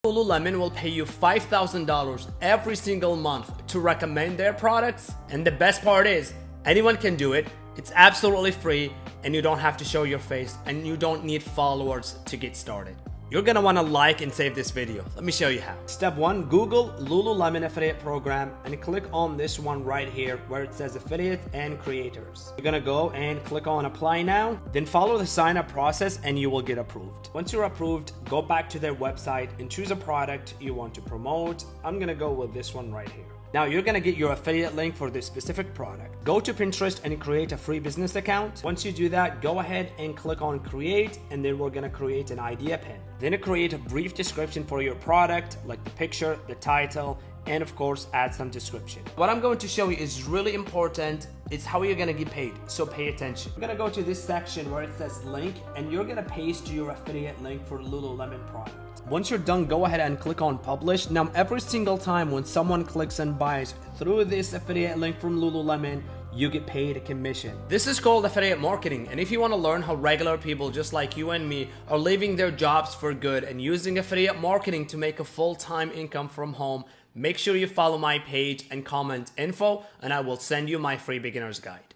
Lululemon will pay you $5,000 every single month to recommend their products, and the best part is anyone can do it. It's absolutely free, and you don't have to show your face, and you don't need followers to get started. You're gonna wanna like and save this video. Let me show you how. Step 1, Google Lululemon affiliate program and click on this one right here where it says affiliate and creators. You're gonna go and click on apply now, then follow the sign up process and you will get approved. Once you're approved, go back to their website and choose a product you want to promote. I'm gonna go with this one right here. Now you're gonna get your affiliate link for this specific product. Go to Pinterest and create a free business account. Once you do that, go ahead and click on create, and then we're gonna create an idea pin. Then create a brief description for your product, like the picture, the title, and of course add some description. What I'm going to show you is really important. It's how you're gonna get paid, so pay attention. You're gonna go to this section where it says link, and you're gonna paste your affiliate link for Lululemon product. Once you're done, go ahead and click on publish. Now every single time when someone clicks and buys through this affiliate link from Lululemon, you get paid a commission. This is called affiliate marketing, and if you want to learn how regular people just like you and me are leaving their jobs for good and using affiliate marketing to make a full-time income from home, make sure you follow my page and comment info, and I will send you my free beginner's guide.